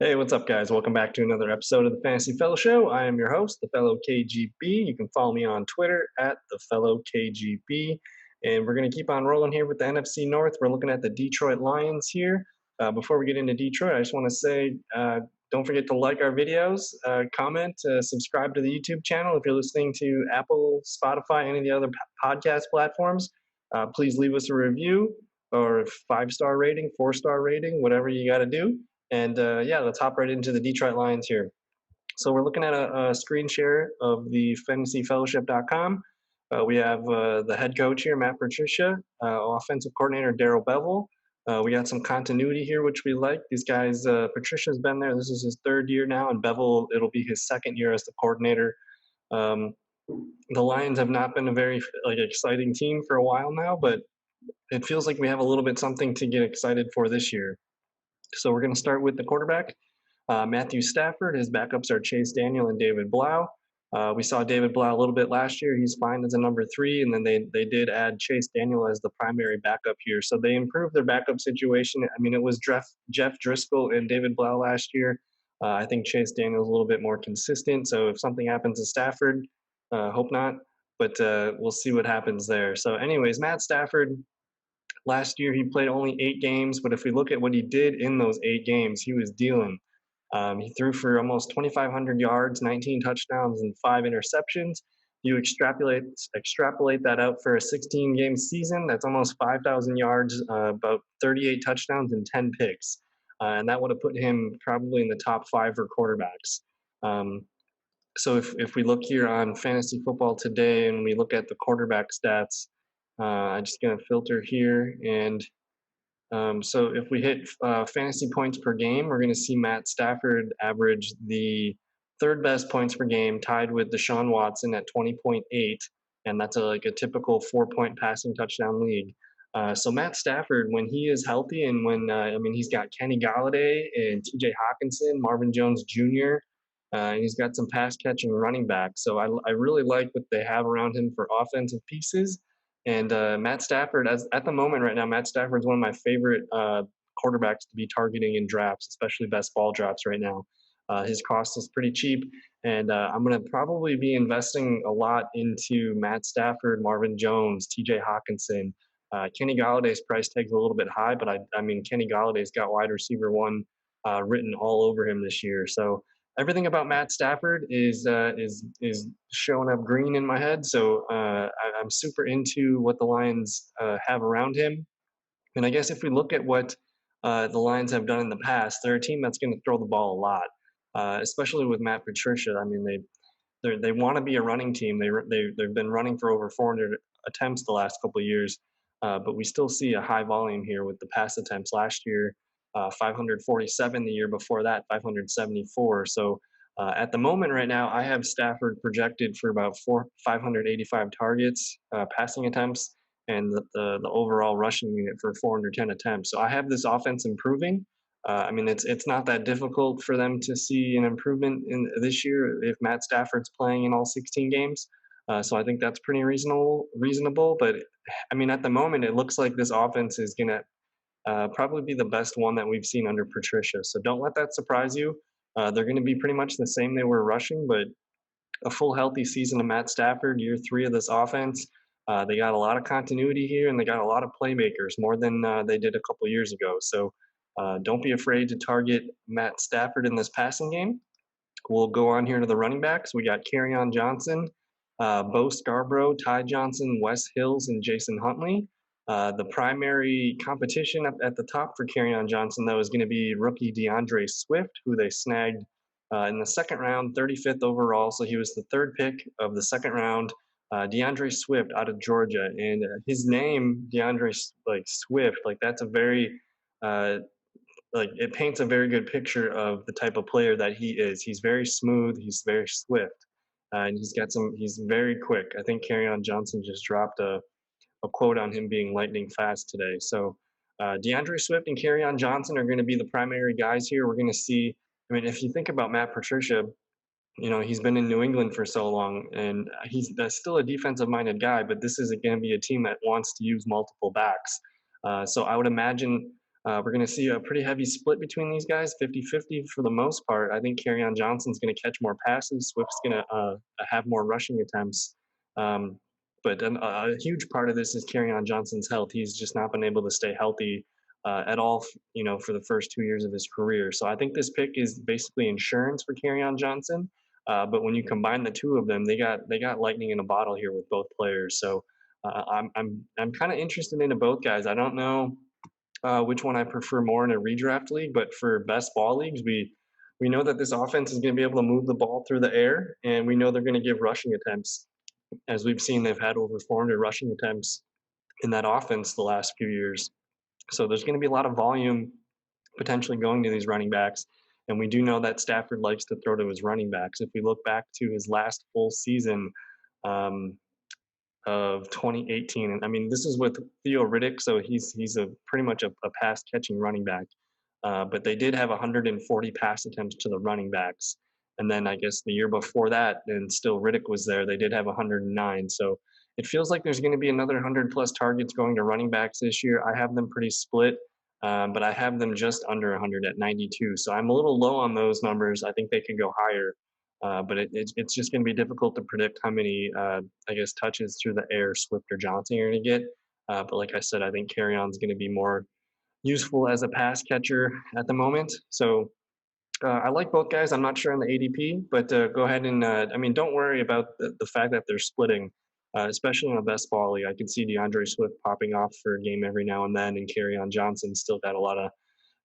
Hey, what's up, guys? Welcome back to another episode of the Fantasy Fellow Show. I am your host, theFellowKGB. You can follow me on Twitter at theFellowKGB. And we're going to keep on rolling here with the NFC North. We're looking at the Detroit Lions here. Before we get into Detroit, I just want to say don't forget to like our videos, comment, subscribe to the YouTube channel. If you're listening to Apple, Spotify, any of the other podcast platforms, please leave us a review or a 5-star rating, 4-star rating, whatever you got to do. And yeah, let's hop right into the Detroit Lions here. So we're looking at a screen share of the fantasyfellowship.com. We have the head coach here, Matt Patricia, offensive coordinator, Darrell Bevell. We got some continuity here, which we like. These guys, Patricia's been there. This is his third year now, and Bevell, it'll be his second year as the coordinator. Um, the Lions have not been a very exciting team for a while now, but it feels like we have a little bit something to get excited for this year. So we're going to start with the quarterback, Matthew Stafford. His backups are Chase Daniel and David Blau. We saw David Blau a little bit last year. He's fine as a number 3, and then they did add Chase Daniel as the primary backup here. So they improved their backup situation. I mean, it was Jeff Driscoll and David Blau last year. I think Chase Daniel is a little bit more consistent. So if something happens to Stafford, hope not, but we'll see what happens there. So anyways, Matt Stafford, last year, he played only 8 games, but if we look at what he did in those 8 games, he was dealing. He threw for almost 2,500 yards, 19 touchdowns, and 5 interceptions. You extrapolate that out for a 16-game season, that's almost 5,000 yards, about 38 touchdowns, and 10 picks. And that would have put him probably in the top 5 for quarterbacks. So if we look here on Fantasy Football Today and we look at the quarterback stats, I'm just going to filter here. And so if we hit fantasy points per game, we're going to see Matt Stafford average the 3rd best points per game, tied with Deshaun Watson at 20.8. And that's a typical 4-point passing touchdown league. So Matt Stafford, when he is healthy and when, he's got Kenny Galladay and TJ Hawkinson, Marvin Jones Jr., and he's got some pass catching running backs. So I really like what they have around him for offensive pieces. And Matt Stafford, at the moment right now, Matt Stafford is one of my favorite quarterbacks to be targeting in drafts, especially best ball drafts right now. His cost is pretty cheap, and I'm going to probably be investing a lot into Matt Stafford, Marvin Jones, TJ Hawkinson. Kenny Galladay's price tag's a little bit high, but I mean, Kenny Galladay's got wide receiver 1 written all over him this year. So everything about Matt Stafford is showing up green in my head. So I'm super into what the Lions have around him. And I guess if we look at what the Lions have done in the past, they're a team that's going to throw the ball a lot, especially with Matt Patricia. I mean, they want to be a running team. They've been running for over 400 attempts the last couple of years, but we still see a high volume here with the pass attempts last year. 547 the year before that, 574. So at the moment right now, I have Stafford projected for about 585 targets, passing attempts, and the overall rushing unit for 410 attempts. So I have this offense improving. I mean, it's not that difficult for them to see an improvement in this year if Matt Stafford's playing in all 16 games. So I think that's pretty reasonable. But I mean, at the moment, it looks like this offense is going to probably be the best one that we've seen under Patricia. So don't let that surprise you. They're going to be pretty much the same they were rushing, but a full healthy season of Matt Stafford, year 3 of this offense. They got a lot of continuity here, and they got a lot of playmakers, more than they did a couple years ago. So don't be afraid to target Matt Stafford in this passing game. We'll go on here to the running backs. We got Kerryon Johnson, Bo Scarborough, Ty Johnson, Wes Hills, and Jason Huntley. The primary competition at the top for Kerryon Johnson, though, is going to be rookie DeAndre Swift, who they snagged in the 2nd round, 35th overall. So he was the 3rd pick of the 2nd round. DeAndre Swift out of Georgia, and his name, DeAndre Swift, that's a very it paints a very good picture of the type of player that he is. He's very smooth. He's very swift, and he's very quick. I think Kerryon Johnson just dropped a quote on him being lightning fast today. So DeAndre Swift and Kerryon Johnson are going to be the primary guys here. We're going to see, I mean, if you think about Matt Patricia, he's been in New England for so long, and he's still a defensive-minded guy, but this is going to be a team that wants to use multiple backs. So I would imagine We're going to see a pretty heavy split between these guys, 50-50 for the most part. I think Kerryon Johnson's going to catch more passes. Swift's going to have more rushing attempts. Um, but a huge part of this is Kerryon Johnson's health. He's just not been able to stay healthy at all, for the first 2 years of his career. So I think this pick is basically insurance for Kerryon Johnson. But when you combine the two of them, they got lightning in a bottle here with both players. So I'm kind of interested into both guys. I don't know which one I prefer more in a redraft league, but for best ball leagues, we know that this offense is going to be able to move the ball through the air, and we know they're going to give rushing attempts. As we've seen, they've had over 400 rushing attempts in that offense the last few years. So there's going to be a lot of volume potentially going to these running backs. And we do know that Stafford likes to throw to his running backs. If we look back to his last full season, um, of 2018. And I mean, this is with Theo Riddick, so he's a pretty much a pass catching running back. But they did have 140 pass attempts to the running backs. And then I guess the year before that, and still Riddick was there, they did have 109. So it feels like there's going to be another 100 plus targets going to running backs this year. I have them pretty split, but I have them just under 100 at 92. So I'm a little low on those numbers. I think they could go higher. But it's just going to be difficult to predict how many, I guess, touches through the air Swift or Johnson are going to get. But like I said, I think Carryon's going to be more useful as a pass catcher at the moment. So I like both guys. I'm not sure on the ADP, but go ahead and I mean, don't worry about the fact that they're splitting, especially in a best ball league. I can see DeAndre Swift popping off for a game every now and then, and Carryon Johnson still got a lot of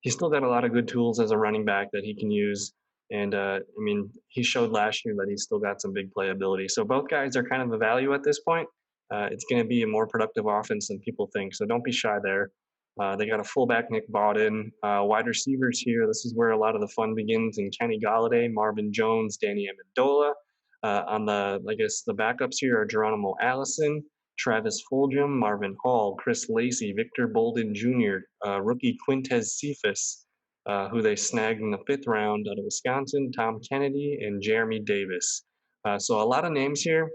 he's still got a lot of good tools as a running back that he can use. And I mean, he showed last year that he's still got some big playability. So both guys are kind of a value at this point. It's going to be a more productive offense than people think. So don't be shy there. They got a fullback, Nick Bawden. Wide receivers here. This is where a lot of the fun begins. In Kenny Galladay, Marvin Jones, Danny Amendola. On the, I guess, the backups here are Geronimo Allison, Travis Fulgham, Marvin Hall, Chris Lacey, Victor Bolden Jr., rookie Quintez Cephas, who they snagged in the fifth round out of Wisconsin, Tom Kennedy, and Jeremy Davis. So a lot of names here.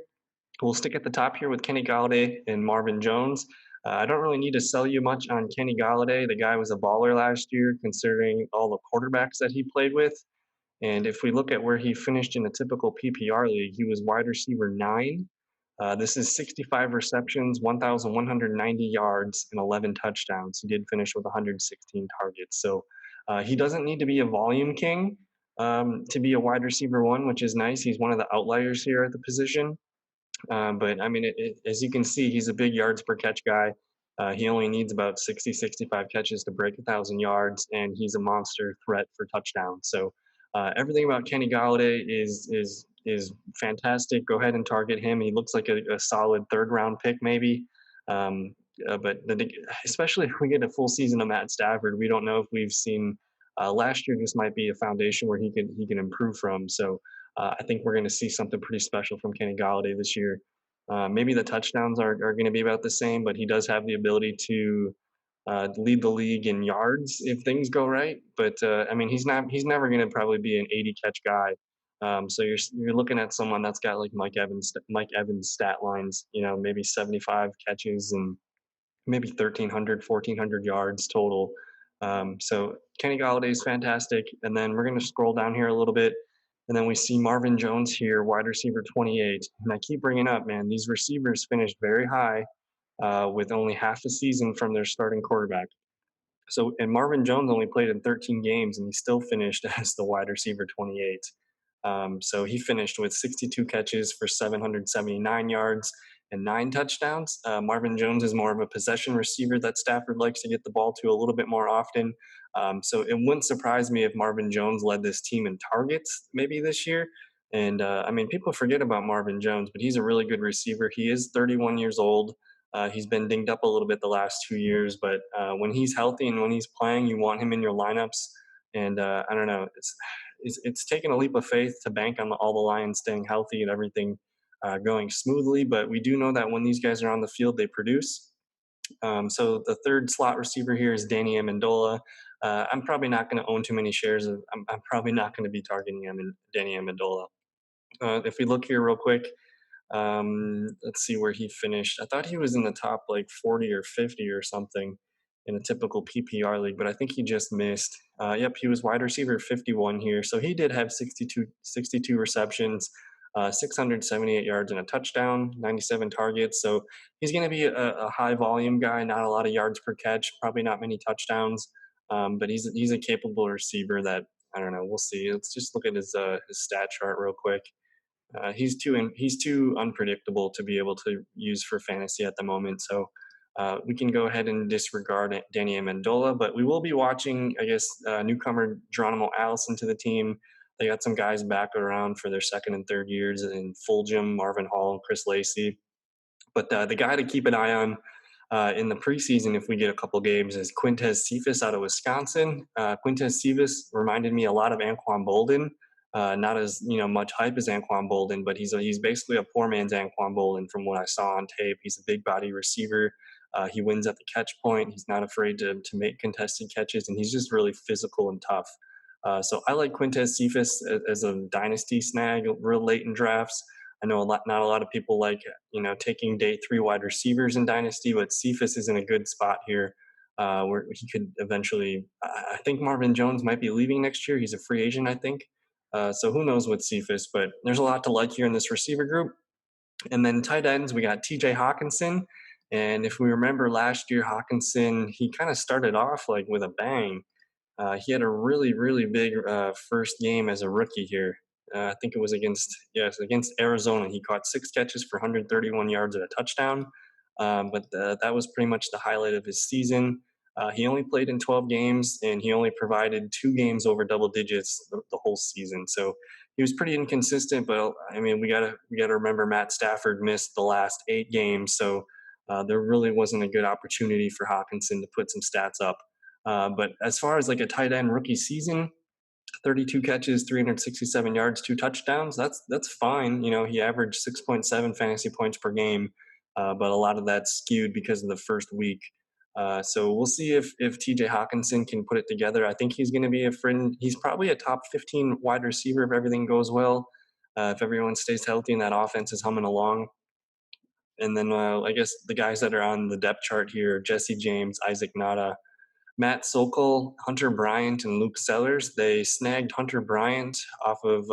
We'll stick at the top here with Kenny Galladay and Marvin Jones. I don't really need to sell you much on Kenny Galladay. The guy was a baller last year, considering all the quarterbacks that he played with. And if we look at where he finished in a typical PPR league, he was wide receiver 9. This is 65 receptions, 1,190 yards, and 11 touchdowns. He did finish with 116 targets. So he doesn't need to be a volume king to be a wide receiver 1, which is nice. He's one of the outliers here at the position. But I mean, as you can see, he's a big yards per catch guy. He only needs about 60, 65 catches to break 1,000 yards, and he's a monster threat for touchdowns. So everything about Kenny Galladay is fantastic. Go ahead and target him. He looks like a solid third round pick, maybe. But especially if we get a full season of Matt Stafford, we don't know if we've seen. Last year just might be a foundation where he can improve from. So I think we're going to see something pretty special from Kenny Galladay this year. Maybe the touchdowns are going to be about the same, but he does have the ability to lead the league in yards if things go right. But I mean, he's never going to probably be an 80 catch guy. So you're looking at someone that's got like Mike Evans stat lines, maybe 75 catches and maybe 1,300, 1,400 yards total. So Kenny Galladay is fantastic. And then we're going to scroll down here a little bit. And then we see Marvin Jones here, wide receiver 28. And I keep bringing up, man, these receivers finished very high with only half a season from their starting quarterback. So, and Marvin Jones only played in 13 games, and he still finished as the wide receiver 28. So he finished with 62 catches for 779 yards and 9 touchdowns. Marvin Jones is more of a possession receiver that Stafford likes to get the ball to a little bit more often. So it wouldn't surprise me if Marvin Jones led this team in targets maybe this year. And I mean, people forget about Marvin Jones, but he's a really good receiver. He is 31 years old. He's been dinged up a little bit the last 2 years, but when he's healthy and when he's playing, you want him in your lineups. And I don't know, it's taken a leap of faith to bank on all the Lions staying healthy and everything going smoothly. But we do know that when these guys are on the field, they produce. So the third slot receiver here is Danny Amendola. I'm probably not going to own too many shares of. I'm probably not going to be targeting Danny Amendola. If we look here real quick, let's see where he finished. I thought he was in the top like 40 or 50 or something. in a typical PPR league, but I think he just missed. Yep, he was wide receiver 51 here. So he did have 62 receptions, 678 yards and a touchdown, 97 targets. So he's going to be a high volume guy, not a lot of yards per catch, probably not many touchdowns, but he's a capable receiver that I don't know. We'll see. Let's just look at his stat chart real quick. He's too unpredictable to be able to use for fantasy at the moment. So we can go ahead and disregard Danny Amendola, but we will be watching, I guess, newcomer Geronimo Allison to the team. They got some guys back around for their second and third years in Fulgham, Marvin Hall, and Chris Lacey. But the guy to keep an eye on in the preseason, if we get a couple games, is Quintez Cephas out of Wisconsin. Quintez Cephas reminded me a lot of Anquan Bolden. Not as much hype as Anquan Bolden, but he's basically a poor man's Anquan Bolden from what I saw on tape. He's a big body receiver. He wins at the catch point. He's not afraid to make contested catches, and he's just really physical and tough. So I like Quintez Cephas as a dynasty snag real late in drafts. I know not a lot of people like taking day 3 wide receivers in dynasty, but Cephas is in a good spot here where he could eventually. I think Marvin Jones might be leaving next year. He's a free agent, I think. So who knows with Cephas, but there's a lot to like here in this receiver group. And then tight ends, we got TJ Hawkinson. And if we remember last year, Hawkinson, he kind of started off like with a bang. He had a really, really big first game as a rookie here. I think it was against Arizona. He caught 6 catches for 131 yards and a touchdown. But that was pretty much the highlight of his season. He only played in 12 games, and he only provided 2 games over double digits the whole season. So he was pretty inconsistent. But I mean, we gotta remember Matt Stafford missed the last 8 games, so there really wasn't a good opportunity for Hawkinson to put some stats up. But as far as like a tight end rookie season, 32 catches, 367 yards, 2 touchdowns. That's fine. He averaged 6.7 fantasy points per game, but a lot of that's skewed because of the first week. So we'll see if TJ Hawkinson can put it together. I think he's going to be a friend. He's probably a top 15 wide receiver if everything goes well. If everyone stays healthy and that offense is humming along. And then I guess the guys that are on the depth chart here: Jesse James, Isaac Nada, Matt Sokol, Hunter Bryant, and Luke Sellers. They snagged Hunter Bryant off of,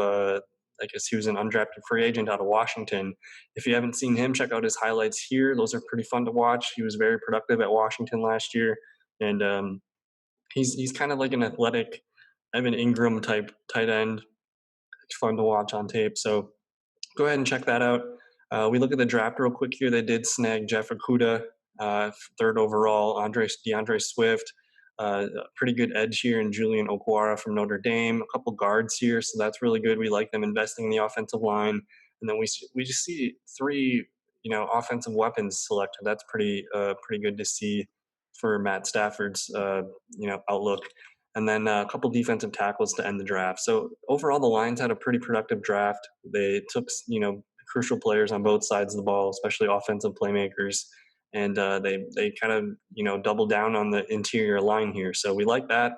I guess he was an undrafted free agent out of Washington. If you haven't seen him, check out his highlights here. Those are pretty fun to watch. He was very productive at Washington last year, and he's kind of like an athletic Evan Ingram type tight end. It's fun to watch on tape. So go ahead and check that out. We look at the draft real quick here. They did snag Jeff Okudah, 3rd overall, DeAndre Swift, pretty good edge here in Julian Okwara from Notre Dame, a couple guards here, so that's really good. We like them investing in the offensive line, and then we just see 3 offensive weapons selected. That's pretty good to see for Matt Stafford's outlook. And then a couple defensive tackles to end the draft. So overall, the Lions had a pretty productive draft. They took crucial players on both sides of the ball, especially offensive playmakers, and they kind of doubled down on the interior line here. So we like that.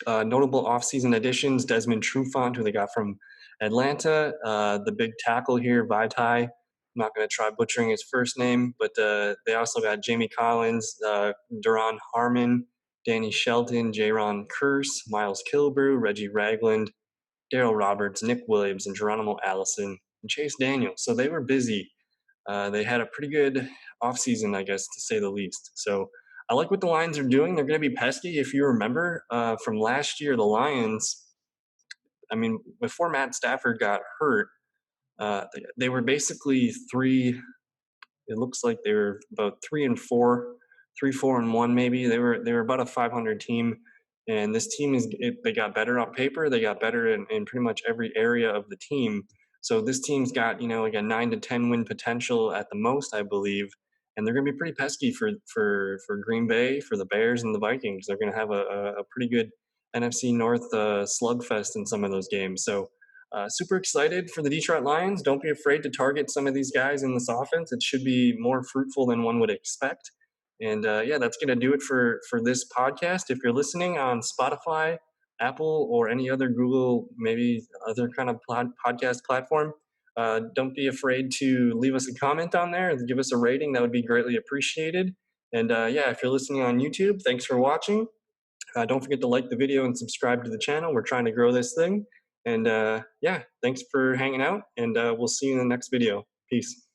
Notable offseason additions: Desmond Trufant, who they got from Atlanta, the big tackle here, Vaitai. I'm not going to try butchering his first name, but they also got Jamie Collins, Duron Harmon, Danny Shelton, Jaron Kearse, Miles Kilbrew, Reggie Ragland, Daryl Roberts, Nick Williams, and Geronimo Allison, and Chase Daniel. So they were busy. They had a pretty good offseason, I guess, to say the least. So I like what the Lions are doing. They're going to be pesky. If you remember from last year, the Lions, I mean, before Matt Stafford got hurt, they were basically 3. It looks like they were about 3-4, 3-4-1 maybe. They were about a 500 team, and this team they got better on paper. They got better in pretty much every area of the team. So this team's got like a 9 to 10 win potential at the most, I believe, and they're going to be pretty pesky for Green Bay, for the Bears, and the Vikings. They're going to have a pretty good NFC North slugfest in some of those games. So. Super excited for the Detroit Lions. Don't be afraid to target some of these guys in this offense. It should be more fruitful than one would expect. And that's going to do it for this podcast. If you're listening on Spotify, Apple, or any other Google, maybe other kind of podcast platform, don't be afraid to leave us a comment on there and give us a rating. That would be greatly appreciated. And yeah, if you're listening on YouTube, thanks for watching. Don't forget to like the video and subscribe to the channel. We're trying to grow this thing. And yeah, thanks for hanging out, and we'll see you in the next video. Peace.